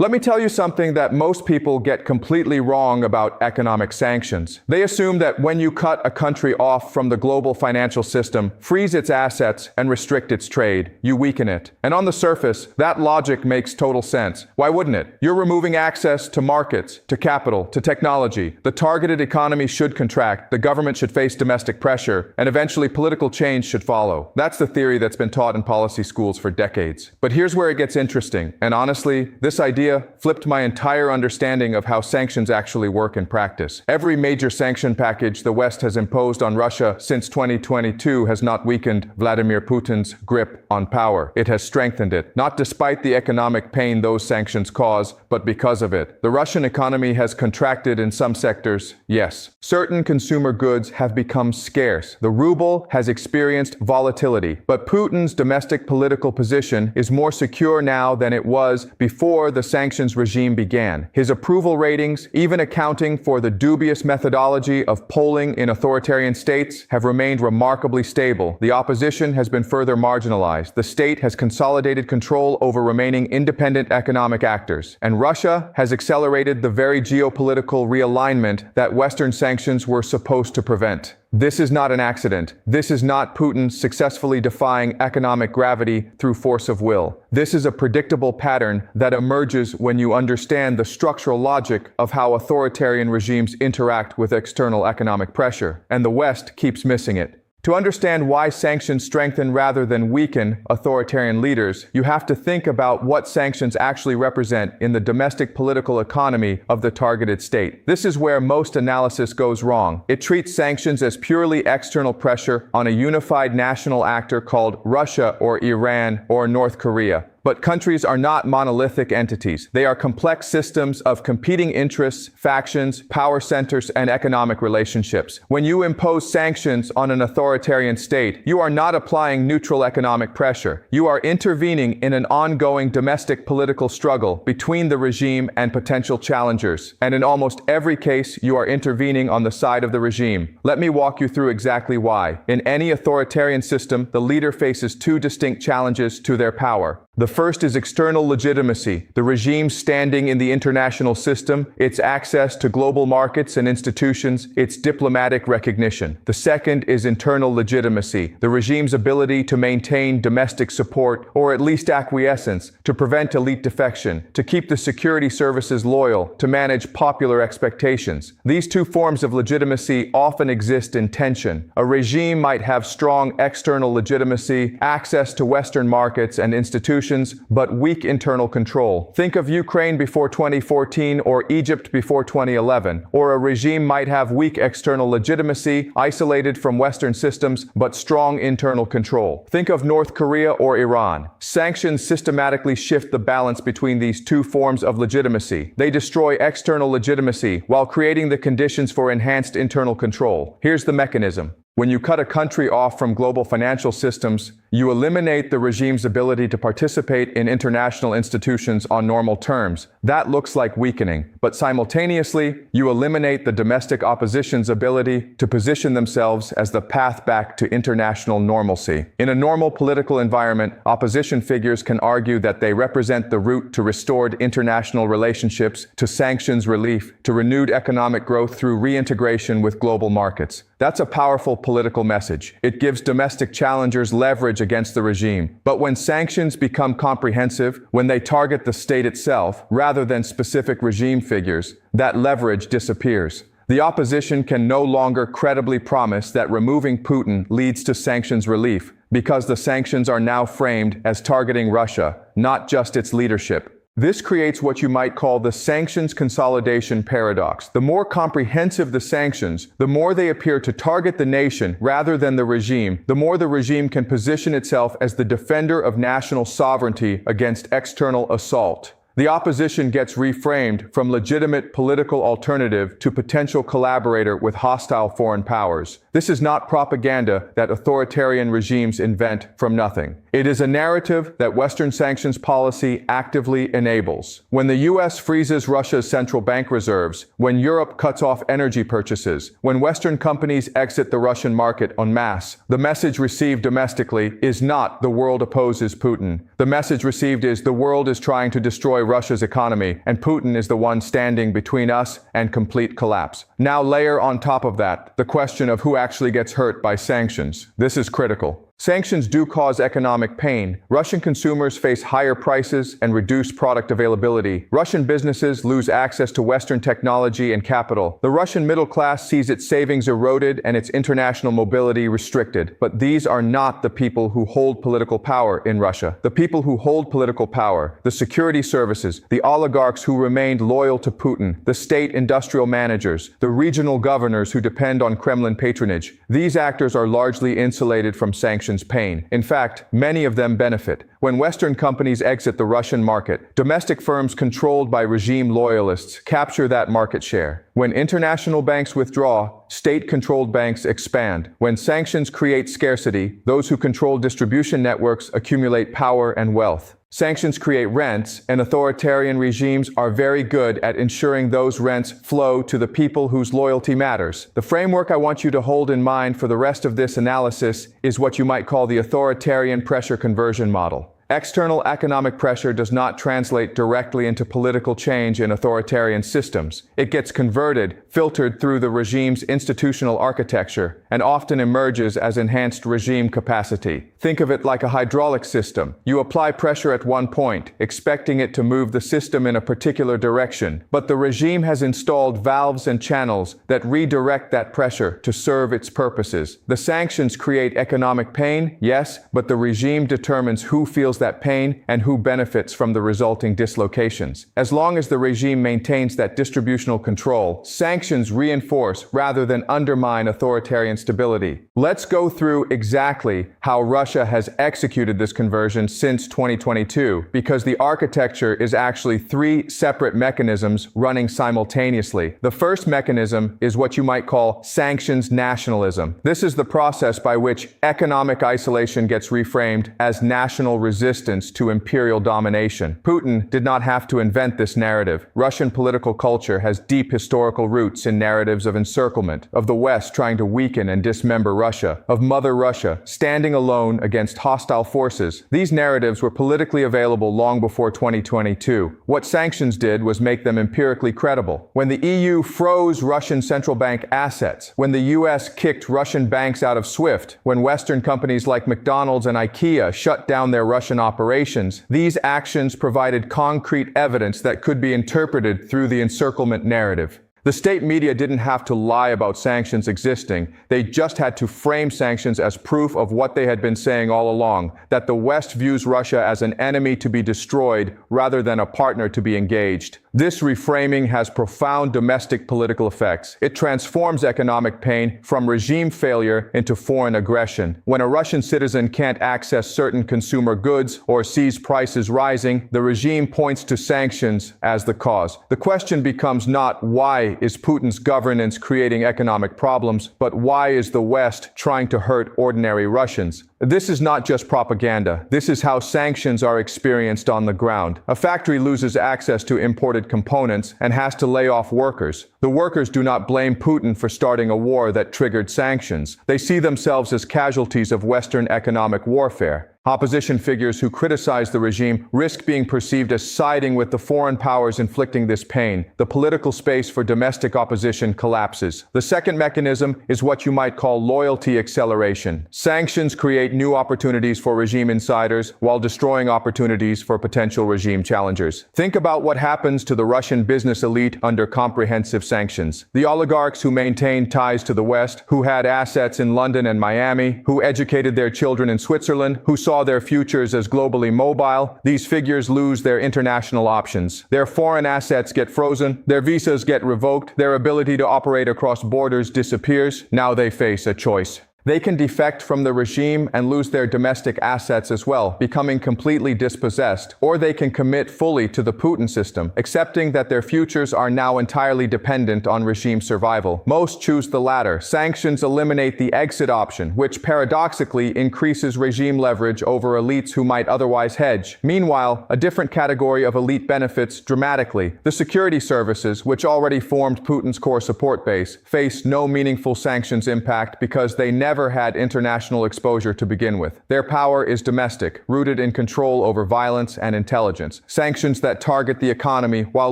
Let me tell you something that most people get completely wrong about economic sanctions. They assume that when you cut a country off from the global financial system, freeze its assets, and restrict its trade, you weaken it. And on the surface, that logic makes total sense. Why wouldn't it? You're removing access to markets, to capital, to technology. The targeted economy should contract, the government should face domestic pressure, and eventually political change should follow. That's the theory that's been taught in policy schools for decades. But here's where it gets interesting. And honestly, this idea flipped my entire understanding of how sanctions actually work in practice. Every major sanction package the West has imposed on Russia since 2022 has not weakened Vladimir Putin's grip on power. It has strengthened it, not despite the economic pain those sanctions cause, but because of it. The Russian economy has contracted in some sectors, yes. Certain consumer goods have become scarce. The ruble has experienced volatility, but Putin's domestic political position is more secure now than it was before the sanctions regime began. His approval ratings, even accounting for the dubious methodology of polling in authoritarian states, have remained remarkably stable. The opposition has been further marginalized. The state has consolidated control over remaining independent economic actors. And Russia has accelerated the very geopolitical realignment that Western sanctions were supposed to prevent. This is not an accident. This is not Putin successfully defying economic gravity through force of will. This is a predictable pattern that emerges when you understand the structural logic of how authoritarian regimes interact with external economic pressure, and the West keeps missing it. To understand why sanctions strengthen rather than weaken authoritarian leaders, you have to think about what sanctions actually represent in the domestic political economy of the targeted state. This is where most analysis goes wrong. It treats sanctions as purely external pressure on a unified national actor called Russia or Iran or North Korea. But countries are not monolithic entities. They are complex systems of competing interests, factions, power centers, and economic relationships. When you impose sanctions on an authoritarian state, you are not applying neutral economic pressure. You are intervening in an ongoing domestic political struggle between the regime and potential challengers. And in almost every case, you are intervening on the side of the regime. Let me walk you through exactly why. In any authoritarian system, the leader faces two distinct challenges to their power. The first is external legitimacy, the regime's standing in the international system, its access to global markets and institutions, its diplomatic recognition. The second is internal legitimacy, the regime's ability to maintain domestic support, or at least acquiescence, to prevent elite defection, to keep the security services loyal, to manage popular expectations. These two forms of legitimacy often exist in tension. A regime might have strong external legitimacy, access to Western markets and institutions, but weak internal control. Think of Ukraine before 2014 or Egypt before 2011. Or a regime might have weak external legitimacy, isolated from Western systems, but strong internal control. Think of North Korea or Iran. Sanctions systematically shift the balance between these two forms of legitimacy. They destroy external legitimacy while creating the conditions for enhanced internal control. Here's the mechanism. When you cut a country off from global financial systems, you eliminate the regime's ability to participate in international institutions on normal terms. That looks like weakening, but simultaneously, you eliminate the domestic opposition's ability to position themselves as the path back to international normalcy. In a normal political environment, opposition figures can argue that they represent the route to restored international relationships, to sanctions relief, to renewed economic growth through reintegration with global markets. That's a powerful political message. It gives domestic challengers leverage against the regime. But when sanctions become comprehensive, when they target the state itself rather than specific regime figures, that leverage disappears. The opposition can no longer credibly promise that removing Putin leads to sanctions relief, because the sanctions are now framed as targeting Russia, not just its leadership. This creates what you might call the sanctions consolidation paradox. The more comprehensive the sanctions, the more they appear to target the nation rather than the regime, the more the regime can position itself as the defender of national sovereignty against external assault. The opposition gets reframed from legitimate political alternative to potential collaborator with hostile foreign powers. This is not propaganda that authoritarian regimes invent from nothing. It is a narrative that Western sanctions policy actively enables. When the U.S. freezes Russia's central bank reserves, when Europe cuts off energy purchases, when Western companies exit the Russian market en masse, the message received domestically is not "the world opposes Putin." The message received is "the world is trying to destroy Russia's economy, and Putin is the one standing between us and complete collapse. Now layer on top of that the question of who actually gets hurt by sanctions. This is critical. Sanctions do cause economic pain. Russian consumers face higher prices and reduced product availability. Russian businesses lose access to Western technology and capital. The Russian middle class sees its savings eroded and its international mobility restricted. But these are not the people who hold political power in Russia. The people who hold political power, the security services, the oligarchs who remained loyal to Putin, the state industrial managers, the regional governors who depend on Kremlin patronage. These actors are largely insulated from sanctions pain. In fact, many of them benefit. When Western companies exit the Russian market, domestic firms controlled by regime loyalists capture that market share. When international banks withdraw, state-controlled banks expand. When sanctions create scarcity, those who control distribution networks accumulate power and wealth. Sanctions create rents, and authoritarian regimes are very good at ensuring those rents flow to the people whose loyalty matters. The framework I want you to hold in mind for the rest of this analysis is what you might call the authoritarian pressure conversion model. External economic pressure does not translate directly into political change in authoritarian systems. It gets converted, filtered through the regime's institutional architecture, and often emerges as enhanced regime capacity. Think of it like a hydraulic system. You apply pressure at one point, expecting it to move the system in a particular direction, but the regime has installed valves and channels that redirect that pressure to serve its purposes. The sanctions create economic pain, yes, but the regime determines who feels that pain and who benefits from the resulting dislocations. As long as the regime maintains that distributional control, sanctions reinforce rather than undermine authoritarian stability. Let's go through exactly how Russia has executed this conversion since 2022, because the architecture is actually three separate mechanisms running simultaneously. The first mechanism is what you might call sanctions nationalism. This is the process by which economic isolation gets reframed as national resistance to imperial domination. Putin did not have to invent this narrative. Russian political culture has deep historical roots in narratives of encirclement, of the West trying to weaken and dismember Russia, of Mother Russia standing alone against hostile forces. These narratives were politically available long before 2022. What sanctions did was make them empirically credible. When the EU froze Russian central bank assets, when the US kicked Russian banks out of SWIFT, when Western companies like McDonald's and IKEA shut down their Russian operations, these actions provided concrete evidence that could be interpreted through the encirclement narrative. The state media didn't have to lie about sanctions existing. They just had to frame sanctions as proof of what they had been saying all along, that the West views Russia as an enemy to be destroyed rather than a partner to be engaged. This reframing has profound domestic political effects. It transforms economic pain from regime failure into foreign aggression. When a Russian citizen can't access certain consumer goods or sees prices rising, the regime points to sanctions as the cause. The question becomes not why is Putin's governance creating economic problems, but why is the West trying to hurt ordinary Russians? This is not just propaganda. This is how sanctions are experienced on the ground. A factory loses access to imported components and has to lay off workers. The workers do not blame Putin for starting a war that triggered sanctions. They see themselves as casualties of Western economic warfare. Opposition figures who criticize the regime risk being perceived as siding with the foreign powers inflicting this pain. The political space for domestic opposition collapses. The second mechanism is what you might call loyalty acceleration. Sanctions create new opportunities for regime insiders while destroying opportunities for potential regime challengers. Think about what happens to the Russian business elite under comprehensive sanctions. The oligarchs who maintained ties to the West, who had assets in London and Miami, who educated their children in Switzerland, who saw their futures as globally mobile, these figures lose their international options. Their foreign assets get frozen, their visas get revoked, their ability to operate across borders disappears. Now they face a choice. They can defect from the regime and lose their domestic assets as well, becoming completely dispossessed, or they can commit fully to the Putin system, accepting that their futures are now entirely dependent on regime survival. Most choose the latter. Sanctions eliminate the exit option, which paradoxically increases regime leverage over elites who might otherwise hedge. Meanwhile, a different category of elite benefits dramatically. The security services, which already formed Putin's core support base, face no meaningful sanctions impact because they never never had international exposure to begin with. Their power is domestic, rooted in control over violence and intelligence. Sanctions that target the economy while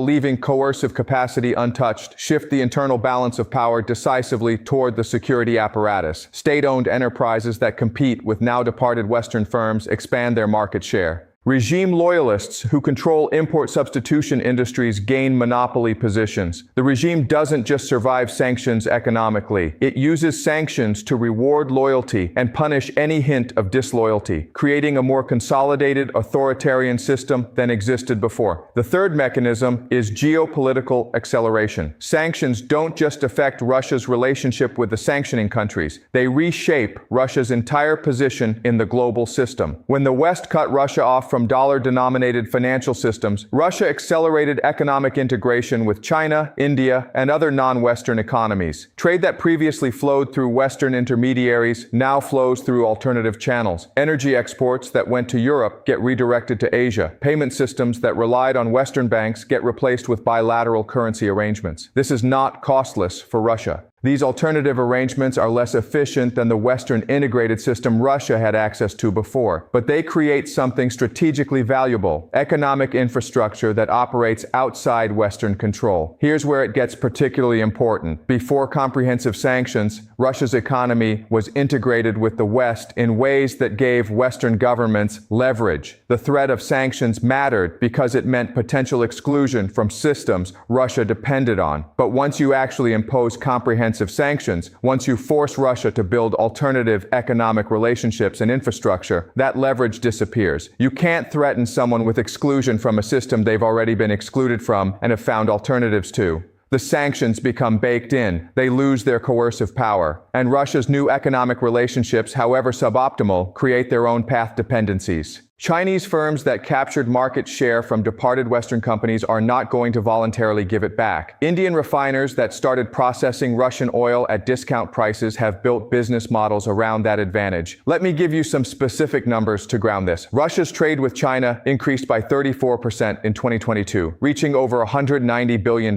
leaving coercive capacity untouched shift the internal balance of power decisively toward the security apparatus. State-owned enterprises that compete with now-departed Western firms expand their market share. Regime loyalists who control import substitution industries gain monopoly positions. The regime doesn't just survive sanctions economically. It uses sanctions to reward loyalty and punish any hint of disloyalty, creating a more consolidated authoritarian system than existed before. The third mechanism is geopolitical acceleration. Sanctions don't just affect Russia's relationship with the sanctioning countries. They reshape Russia's entire position in the global system. When the West cut Russia off from dollar-denominated financial systems, Russia accelerated economic integration with China, India, and other non-Western economies. Trade that previously flowed through Western intermediaries now flows through alternative channels. Energy exports that went to Europe get redirected to Asia. Payment systems that relied on Western banks get replaced with bilateral currency arrangements. This is not costless for Russia. These alternative arrangements are less efficient than the Western integrated system Russia had access to before, but they create something strategically valuable: economic infrastructure that operates outside Western control. Here's where it gets particularly important. Before comprehensive sanctions, Russia's economy was integrated with the West in ways that gave Western governments leverage. The threat of sanctions mattered because it meant potential exclusion from systems Russia depended on. But once you actually impose comprehensive sanctions, once you force Russia to build alternative economic relationships and infrastructure, that leverage disappears. You can't threaten someone with exclusion from a system they've already been excluded from and have found alternatives to. The sanctions become baked in. They lose their coercive power. And Russia's new economic relationships, however suboptimal, create their own path dependencies. Chinese firms that captured market share from departed Western companies are not going to voluntarily give it back. Indian refiners that started processing Russian oil at discount prices have built business models around that advantage. Let me give you some specific numbers to ground this. Russia's trade with China increased by 34% in 2022, reaching over $190 billion.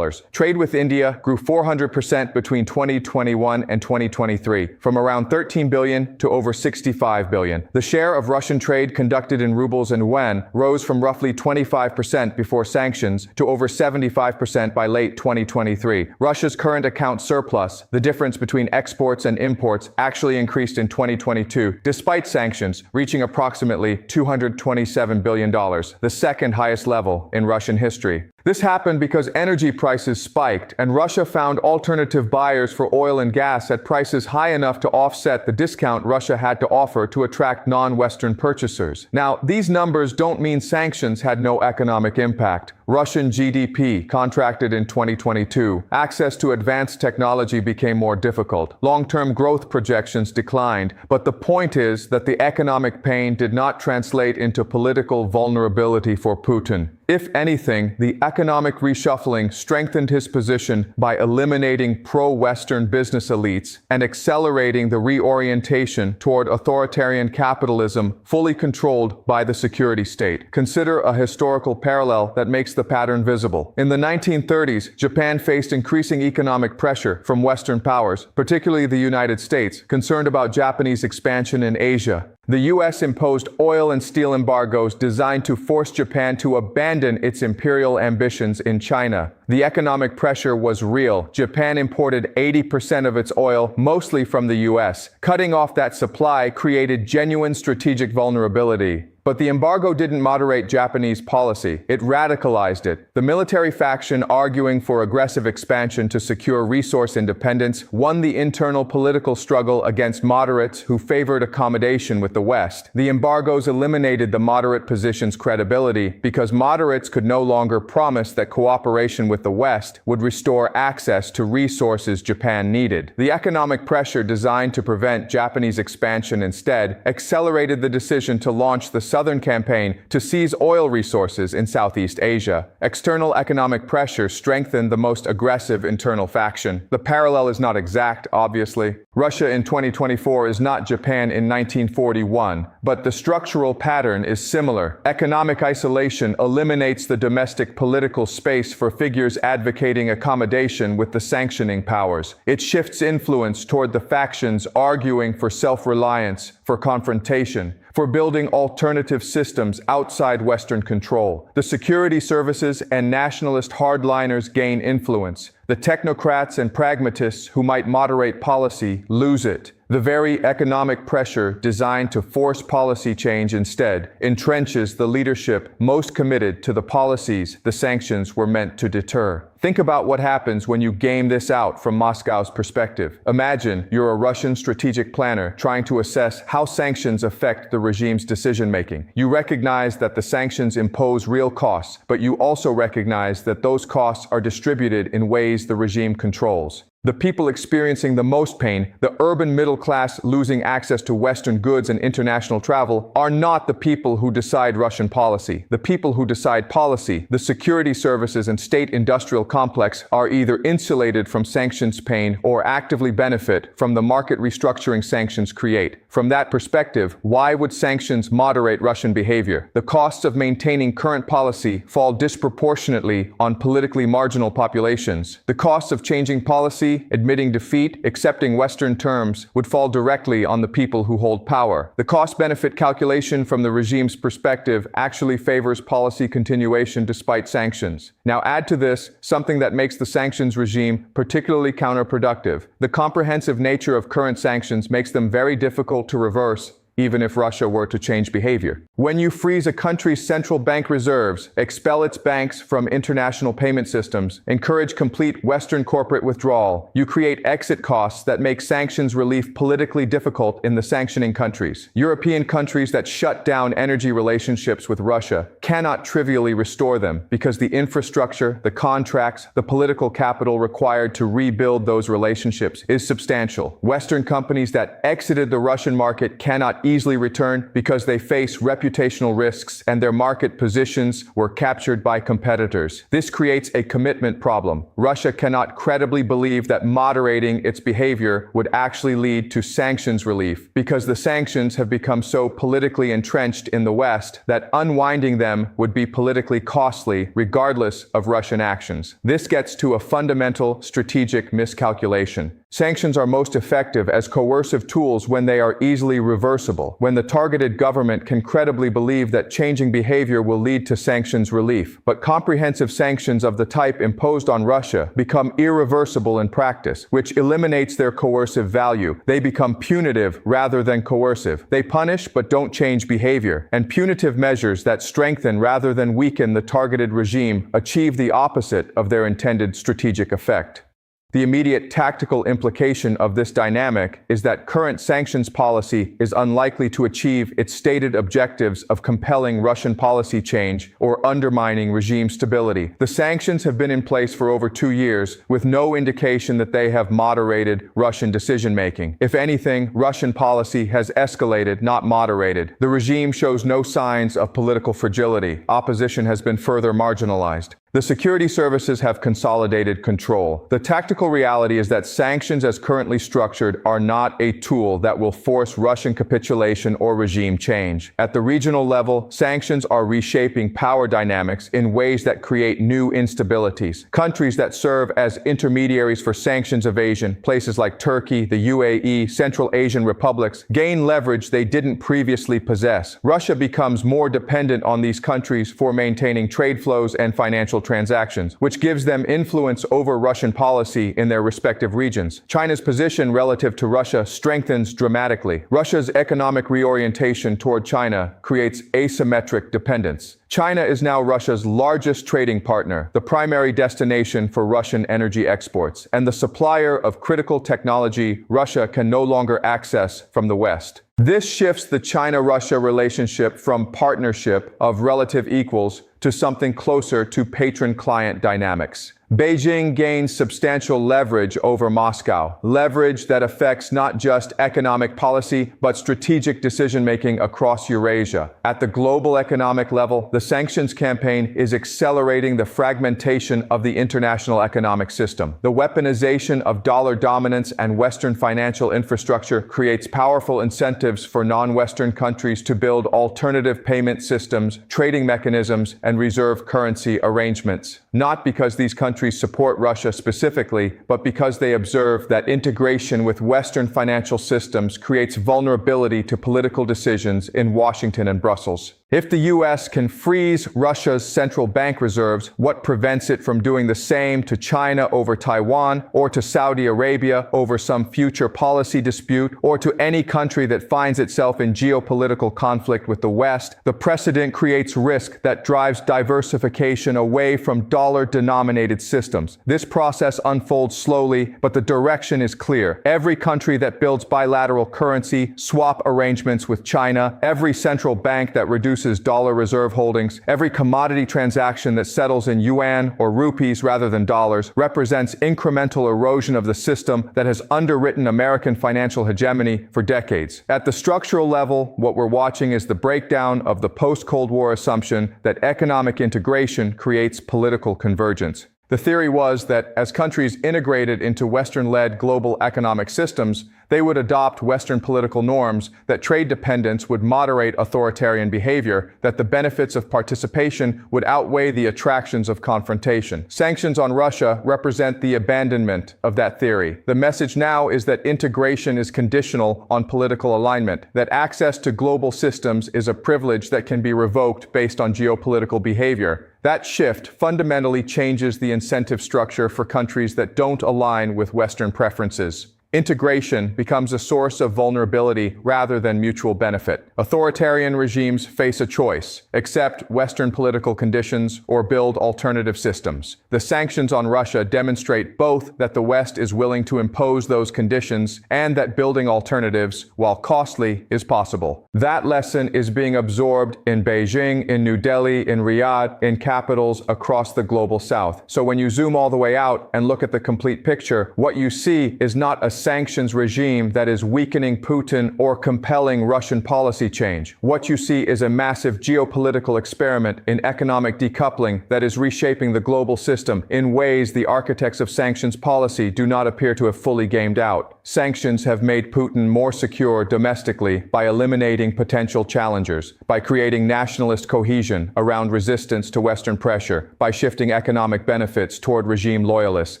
Trade with India grew 400% between 2021 and 2023, from around $13 billion to over $65 billion. The share of Russian trade conducted in rubles and yuan rose from roughly 25% before sanctions to over 75% by late 2023. Russia's current account surplus, the difference between exports and imports, actually increased in 2022, despite sanctions, reaching approximately $227 billion, the second highest level in Russian history. This happened because energy prices spiked and Russia found alternative buyers for oil and gas at prices high enough to offset the discount Russia had to offer to attract non-Western purchasers. Now, these numbers don't mean sanctions had no economic impact. Russian GDP contracted in 2022. Access to advanced technology became more difficult. Long-term growth projections declined. But the point is that the economic pain did not translate into political vulnerability for Putin. If anything, the economic reshuffling strengthened his position by eliminating pro-Western business elites and accelerating the reorientation toward authoritarian capitalism fully controlled by the security state. Consider a historical parallel that makes the pattern visible. In the 1930s, Japan faced increasing economic pressure from Western powers, particularly the United States, concerned about Japanese expansion in Asia. The U.S. imposed oil and steel embargoes designed to force Japan to abandon its imperial ambitions in China. The economic pressure was real. Japan imported 80% of its oil, mostly from the U.S. Cutting off that supply created genuine strategic vulnerability. But the embargo didn't moderate Japanese policy. It radicalized it. The military faction arguing for aggressive expansion to secure resource independence won the internal political struggle against moderates who favored accommodation with the West. The embargoes eliminated the moderate position's credibility because moderates could no longer promise that cooperation with the West would restore access to resources Japan needed. The economic pressure designed to prevent Japanese expansion instead accelerated the decision to launch the southern campaign to seize oil resources in Southeast Asia. External economic pressure strengthened the most aggressive internal faction. The parallel is not exact, obviously. Russia in 2024 is not Japan in 1941, but the structural pattern is similar. Economic isolation eliminates the domestic political space for figures advocating accommodation with the sanctioning powers. It shifts influence toward the factions arguing for self-reliance, for confrontation, for building alternative systems outside Western control. The security services and nationalist hardliners gain influence. The technocrats and pragmatists who might moderate policy lose it. The very economic pressure designed to force policy change instead entrenches the leadership most committed to the policies the sanctions were meant to deter. Think about what happens when you game this out from Moscow's perspective. Imagine you're a Russian strategic planner trying to assess how sanctions affect the regime's decision-making. You recognize that the sanctions impose real costs, but you also recognize that those costs are distributed in ways the regime controls. The people experiencing the most pain, the urban middle class losing access to Western goods and international travel, are not the people who decide Russian policy. The people who decide policy, the security services and state-industrial complex, are either insulated from sanctions pain or actively benefit from the market restructuring sanctions create. From that perspective, why would sanctions moderate Russian behavior? The costs of maintaining current policy fall disproportionately on politically marginal populations. The costs of changing policy, admitting defeat, accepting Western terms, would fall directly on the people who hold power. The cost-benefit calculation from the regime's perspective actually favors policy continuation despite sanctions. Now add to this something that makes the sanctions regime particularly counterproductive. The comprehensive nature of current sanctions makes them very difficult to reverse, even if Russia were to change behavior. When you freeze a country's central bank reserves, expel its banks from international payment systems, encourage complete Western corporate withdrawal, you create exit costs that make sanctions relief politically difficult in the sanctioning countries. European countries that shut down energy relationships with Russia cannot trivially restore them because the infrastructure, the contracts, the political capital required to rebuild those relationships is substantial. Western companies that exited the Russian market cannot easily return because they face reputational risks and their market positions were captured by competitors. This creates a commitment problem. Russia cannot credibly believe that moderating its behavior would actually lead to sanctions relief because the sanctions have become so politically entrenched in the West that unwinding them would be politically costly regardless of Russian actions. This gets to a fundamental strategic miscalculation. Sanctions are most effective as coercive tools when they are easily reversible, when the targeted government can credibly believe that changing behavior will lead to sanctions relief. But comprehensive sanctions of the type imposed on Russia become irreversible in practice, which eliminates their coercive value. They become punitive rather than coercive. They punish but don't change behavior, and punitive measures that strengthen rather than weaken the targeted regime achieve the opposite of their intended strategic effect. The immediate tactical implication of this dynamic is that current sanctions policy is unlikely to achieve its stated objectives of compelling Russian policy change or undermining regime stability. The sanctions have been in place for over 2 years, with no indication that they have moderated Russian decision-making. If anything, Russian policy has escalated, not moderated. The regime shows no signs of political fragility. Opposition has been further marginalized. The security services have consolidated control. The tactical reality is that sanctions as currently structured are not a tool that will force Russian capitulation or regime change. At the regional level, sanctions are reshaping power dynamics in ways that create new instabilities. Countries that serve as intermediaries for sanctions evasion, places like Turkey, the UAE, Central Asian republics, gain leverage they didn't previously possess. Russia becomes more dependent on these countries for maintaining trade flows and financial transactions, which gives them influence over Russian policy in their respective regions. China's position relative to Russia strengthens dramatically. Russia's economic reorientation toward China creates asymmetric dependence. China is now Russia's largest trading partner, the primary destination for Russian energy exports, and the supplier of critical technology Russia can no longer access from the West. This shifts the China-Russia relationship from partnership of relative equals to something closer to patron-client dynamics. Beijing gains substantial leverage over Moscow, leverage that affects not just economic policy, but strategic decision-making across Eurasia. At the global economic level, the sanctions campaign is accelerating the fragmentation of the international economic system. The weaponization of dollar dominance and Western financial infrastructure creates powerful incentives for non-Western countries to build alternative payment systems, trading mechanisms, and reserve currency arrangements. Not because these countries support Russia specifically, but because they observe that integration with Western financial systems creates vulnerability to political decisions in Washington and Brussels. If the U.S. can freeze Russia's central bank reserves, what prevents it from doing the same to China over Taiwan, or to Saudi Arabia over some future policy dispute, or to any country that finds itself in geopolitical conflict with the West? The precedent creates risk that drives diversification away from dollar-denominated systems. This process unfolds slowly, but the direction is clear. Every country that builds bilateral currency swap arrangements with China, every central bank that reduces dollar reserve holdings, every commodity transaction that settles in yuan or rupees rather than dollars represents incremental erosion of the system that has underwritten American financial hegemony for decades. At the structural level, what we're watching is the breakdown of the post-Cold War assumption that economic integration creates political convergence. The theory was that as countries integrated into Western-led global economic systems, they would adopt Western political norms, that trade dependence would moderate authoritarian behavior, that the benefits of participation would outweigh the attractions of confrontation. Sanctions on Russia represent the abandonment of that theory. The message now is that integration is conditional on political alignment, that access to global systems is a privilege that can be revoked based on geopolitical behavior. That shift fundamentally changes the incentive structure for countries that don't align with Western preferences. Integration becomes a source of vulnerability rather than mutual benefit. Authoritarian regimes face a choice: accept Western political conditions or build alternative systems. The sanctions on Russia demonstrate both that the West is willing to impose those conditions and that building alternatives, while costly, is possible. That lesson is being absorbed in Beijing, in New Delhi, in Riyadh, in capitals across the global South. So when you zoom all the way out and look at the complete picture, what you see is not a sanctions regime that is weakening Putin or compelling Russian policy change. What you see is a massive geopolitical experiment in economic decoupling that is reshaping the global system in ways the architects of sanctions policy do not appear to have fully gamed out. Sanctions have made Putin more secure domestically by eliminating potential challengers, by creating nationalist cohesion around resistance to Western pressure, by shifting economic benefits toward regime loyalists.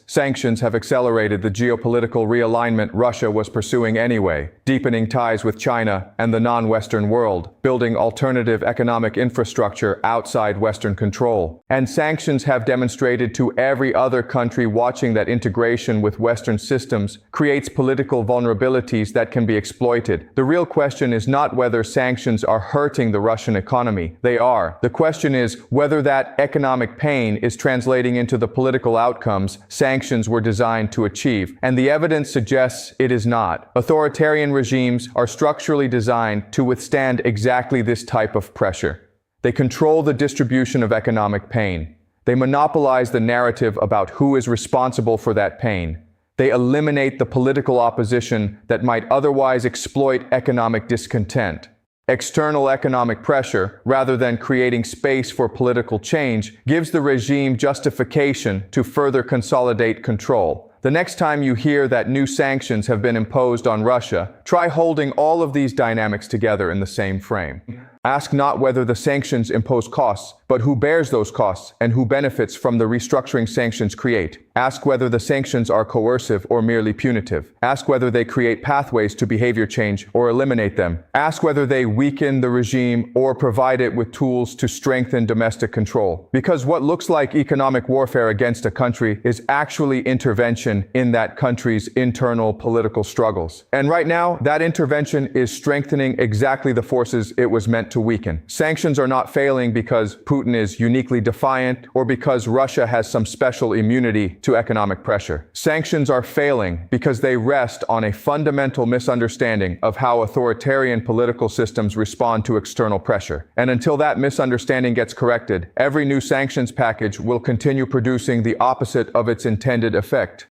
Sanctions have accelerated the geopolitical realignment Russia was pursuing anyway, deepening ties with China and the non-Western world, building alternative economic infrastructure outside Western control. And sanctions have demonstrated to every other country watching that integration with Western systems creates political vulnerabilities that can be exploited. The real question is not whether sanctions are hurting the Russian economy. They are. The question is whether that economic pain is translating into the political outcomes sanctions were designed to achieve. And the evidence suggests it is not. Authoritarian regimes are structurally designed to withstand exactly this type of pressure. They control the distribution of economic pain. They monopolize the narrative about who is responsible for that pain. They eliminate the political opposition that might otherwise exploit economic discontent. External economic pressure, rather than creating space for political change, gives the regime justification to further consolidate control. The next time you hear that new sanctions have been imposed on Russia, try holding all of these dynamics together in the same frame. Ask not whether the sanctions impose costs, but who bears those costs and who benefits from the restructuring sanctions create. Ask whether the sanctions are coercive or merely punitive. Ask whether they create pathways to behavior change or eliminate them. Ask whether they weaken the regime or provide it with tools to strengthen domestic control. Because what looks like economic warfare against a country is actually intervention in that country's internal political struggles. And right now, that intervention is strengthening exactly the forces it was meant to weaken. Sanctions are not failing because Putin Putin is uniquely defiant or because Russia has some special immunity to economic pressure. Sanctions are failing because they rest on a fundamental misunderstanding of how authoritarian political systems respond to external pressure. And until that misunderstanding gets corrected, every new sanctions package will continue producing the opposite of its intended effect.